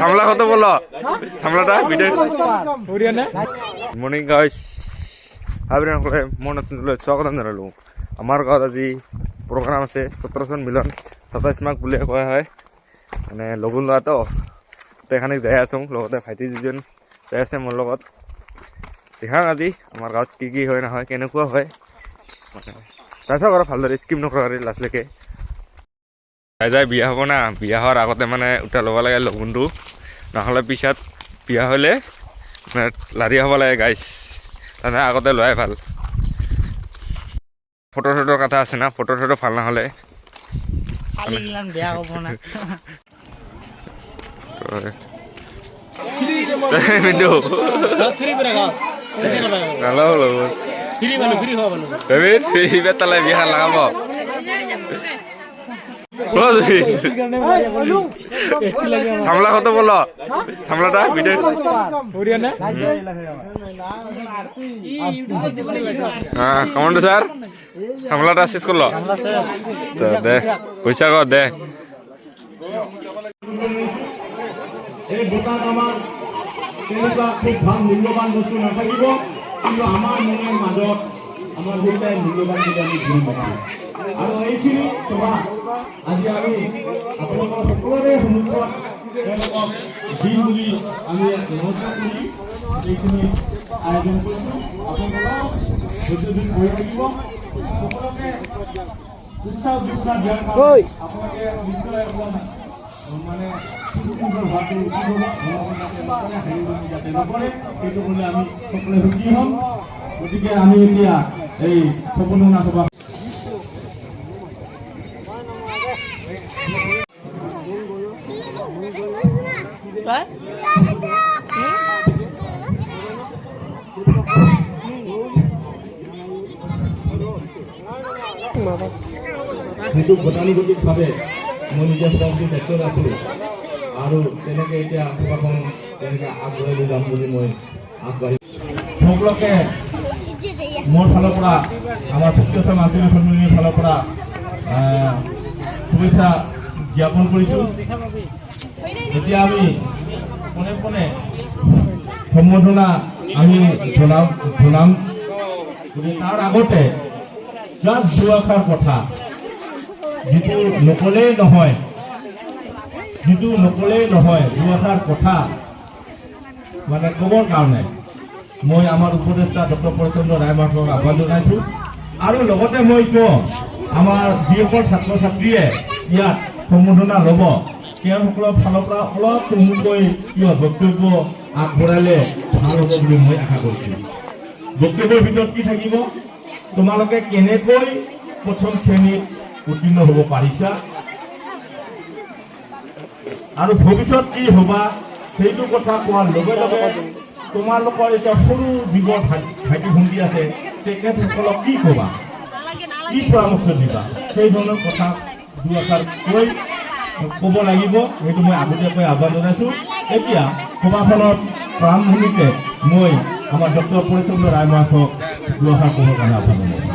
সামলা কত বলো সামলাটা video morning guys আবৰিয়ান কৰে মন স্বাগত জানালো আমাৰ গাঁৱত আজি প্ৰোগ্ৰাম আছে 17জন মিলন 27 মাঘ বুলি কোৱা হয় মানে লগুন লোৱা তো এখানে যাই আছো লগতে ভাইটি দুজন যাই আছে মোৰ লগত দেখাম আজি আমাৰ গাঁৱত কি হয় নহয় কেনেকুৱা হয় মানে চাইছা বাৰু ভালদৰে স্কিম নকৰাকৈ লাষ্টলৈকে যাই বিয়া হ'ব না বিয়া হোৱাৰ আগতে মানে উঠা ল'ব লাগে লগুনটো নহ'লে পিছত বিয়া হ'লে মানে লাৰি হ'ব লাগে গাইছ তাৰমানে আগতে লোৱাই ভাল ফটো চটোৰ কথা আছে না ফটো চটো ভাল নহ'লে বেয়া হ'ব না মিন্টু ফ্ৰী বেতালে বিয়া লগাব সামলা কত বলো সামলাটা ভিডিও কমান্ডো স্যার সামলাটা শেষ করলো দে পয়সা কর দে খুব ভাল মূল্যবান বস্তু নাথাকিব কিন্তু আমাৰ মনৰ মাজত আমাৰ দুটাই মূল্যবান বুলি আমি ধৰি ৰাখিম আৰু এইখিনি সভা আজি আমি আপোনালোকৰ সকলোৰে সন্মুখত তেওঁলোকক দিন বুলি আমি নমস্কাৰ কৰি এইখিনি আয়োজন কৰিছোঁ আপোনালোকক ধৈৰ্য্যদিন কৰি থাকিব সকলোকে উৎসাহ দিয়াৰ কাৰণে আপোনালোকে নিশ্চয় একদম মানে সুন্দৰ ভাৱে যাতে নকৰে সেইটো বুলি আমি সকলোৱে সুখী হ'ম গতিকে আমি এতিয়া এই সপোনো নাচবা সেইটো গতানুগতিকভাৱে মই নিজে সভাপতি দায়িত্ব আছোঁ আৰু তেনেকৈ এতিয়া সভাখন তেনেকৈ আগবঢ়াই লৈ যাম বুলি মই আগবাঢ়ি সকলোকে মোৰ ফালৰ পৰা আমাৰ সত্যসাম আঞ্চলিক সন্মিলনীৰ ফালৰ পৰা শুভেচ্ছা জ্ঞাপন কৰিছোঁ এতিয়া আমি পোনে পোনে সম্বৰ্ধনা আমি জনাম তাৰ আগতে জাষ্ট দুআষাৰ কথা যিটো নকলেই নহয় দুআষাৰ কথা মানে ক'বৰ কাৰণে মই আমাৰ উপদেষ্টা ডক্টৰ পৰেশচন্দ্ৰ ৰায়মাৰ্কক আহ্বান জনাইছোঁ আৰু লগতে মই কওঁ আমাৰ যিসকল ছাত্ৰ ছাত্ৰীয়ে ইয়াত সম্বৰ্ধনা ল'ব তেওঁলোকৰ ফালৰ পৰা অলপ চমুকৈ বক্তব্য আগবঢ়ালে ভাল হ'ব বুলি মই আশা কৰিছোঁ বক্তব্যৰ ভিতৰত কি থাকিব তোমালোকে কেনেকৈ প্ৰথম শ্ৰেণীত উত্তীৰ্ণ হ'ব পাৰিছা আৰু ভৱিষ্যত কি হ'বা সেইটো কথা কোৱাৰ লগে লগে তোমালোকৰ এতিয়া সৰু যুৱক ভাইটি ভণ্টি আছে তেখেতসকলক কি ক'বা কি পৰামৰ্শ দিবা সেই ধৰণৰ কথা দুআষাৰ কৈ ক'ব লাগিব সেইটো মই আগতীয়াকৈ আহ্বান জনাইছোঁ এতিয়া সভাখনত প্ৰাৰম্ভণিতে মই আমাৰ ডক্টৰ পৰেশচন্দ্ৰ ৰায়মাৰ্কক দুআষাৰ ক'বৰ কাৰণে আহ্বান জনাইছোঁ